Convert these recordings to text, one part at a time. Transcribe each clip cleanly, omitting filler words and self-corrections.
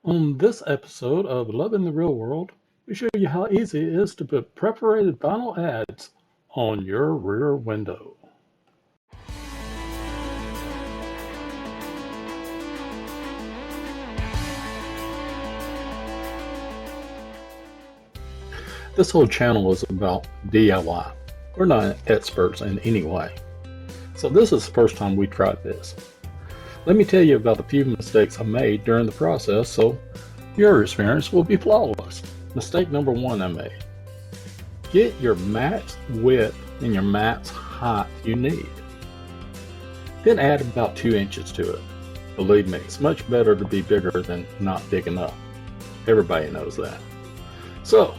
On this episode of Love in the Real World, we show you how easy it is to put perforated vinyl ads on your rear window. This whole channel is about DIY. We're not experts in any way. So this is the first time we tried this. Let me tell you about a few mistakes I made during the process so your experience will be flawless. Mistake number one I made. Get your max width and your max height you need. Then add about 2 inches to it. Believe me, it's much better to be bigger than not big enough. Everybody knows that. So,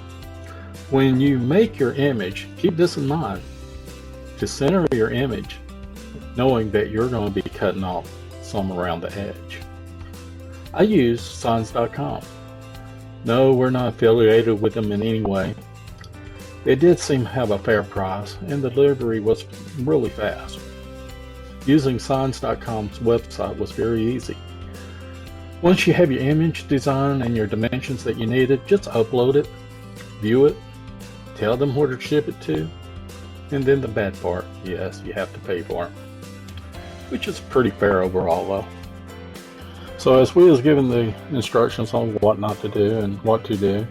when you make your image, keep this in mind. To center your image, knowing that you're going to be cutting off some around the edge. I use signs.com. No, we're not affiliated with them in any way. They did seem to have a fair price and the delivery was really fast. Using signs.com's website was very easy. Once you have your image design and your dimensions that you needed, just upload it, view it, tell them where to ship it to, and then the bad part, yes, you have to pay for it, which is pretty fair overall though. So as we was given the instructions on what not to do and what to do,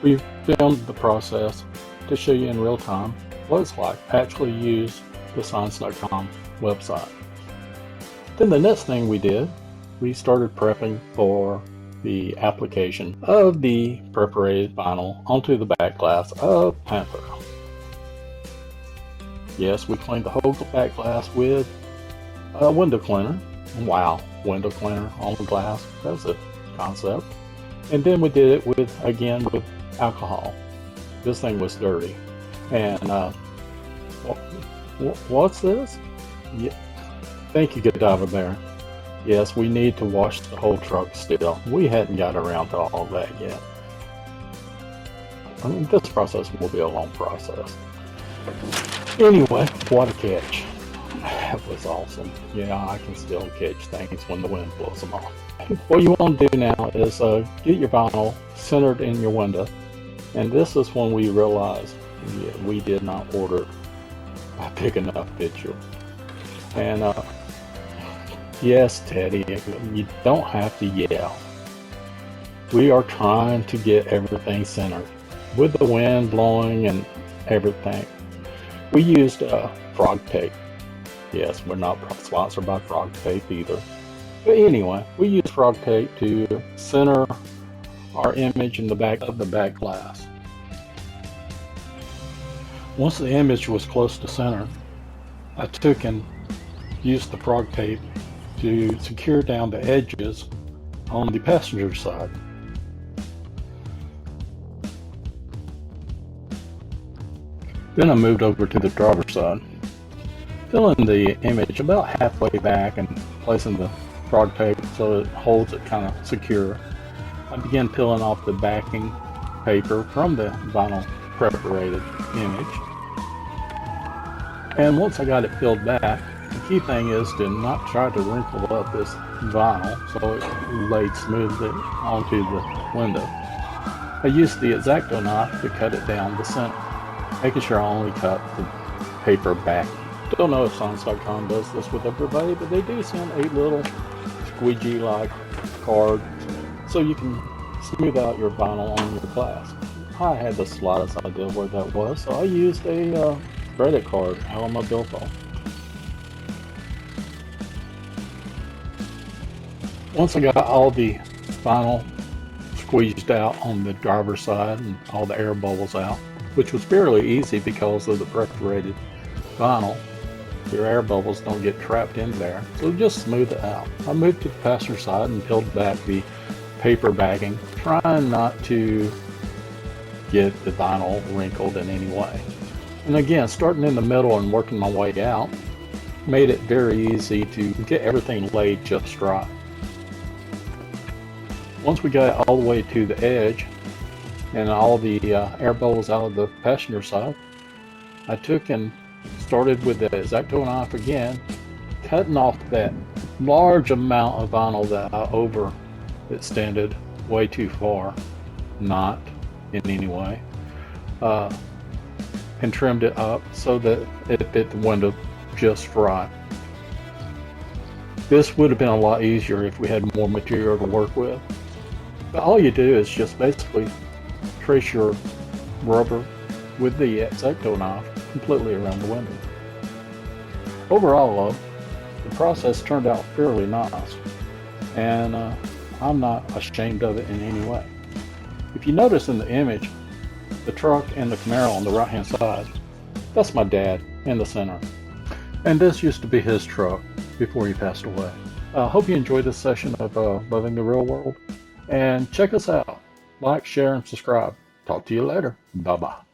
we filmed the process to show you in real time what it's like to actually use the signs.com website. Then the next thing we did, we started prepping for the application of the perforated vinyl onto the back glass of Panther. Yes, we cleaned the whole back glass with a window cleaner. Wow, window cleaner on the glass, that's a concept. And then we did it with alcohol. This thing was dirty. And what's this? Yeah. Thank you, Godiva Bear. Yes, we need to wash the whole truck still. We hadn't got around to all that yet. I mean, this process will be a long process. Anyway, what a catch. That was awesome. Yeah, I can still catch things when the wind blows them off. What you want to do now is get your vinyl centered in your window. And this is when we realized we did not order a big enough picture. And yes, Teddy, you don't have to yell. We are trying to get everything centered. With the wind blowing and everything, we used frog tape. Yes, we're not sponsored by frog tape either. But anyway, we use frog tape to center our image in the back of the back glass. Once the image was close to center, I took and used the frog tape to secure down the edges on the passenger side. Then I moved over to the driver's side, filling the image about halfway back and placing the frog tape so it holds it kind of secure. I began peeling off the backing paper from the vinyl perforated image. And once I got it peeled back, the key thing is to not try to wrinkle up this vinyl so it laid smoothly onto the window. I used the X-Acto knife to cut it down the center, making sure I only cut the paper back. Don't know if Signs.com does this with everybody, but they do send a little squeegee-like card so you can smooth out your vinyl on your glass. I had the slightest idea where that was, so I used a credit card out on my billfold. Once I got all the vinyl squeezed out on the driver's side and all the air bubbles out, which was fairly easy because of the perforated vinyl, your air bubbles don't get trapped in there, so just smooth it out. I moved to the passenger side and peeled back the paper bagging, trying not to get the vinyl wrinkled in any way. And again, starting in the middle and working my way out made it very easy to get everything laid just right. Once we got all the way to the edge and all the air bubbles out of the passenger side, I took and started with the X-Acto knife again, cutting off that large amount of vinyl that I extended way too far, not in any way, and trimmed it up so that it fit the window just right. This would have been a lot easier if we had more material to work with. But all you do is just basically trace your rubber with the X-Acto knife completely around the window. Overall, though, the process turned out fairly nice, and I'm not ashamed of it in any way. If you notice in the image, the truck and the Camaro on the right hand side, that's my dad in the center. And this used to be his truck before he passed away. I hope you enjoyed this session of Loving the Real World, and check us out. Like, share, and subscribe. Talk to you later. Bye-bye.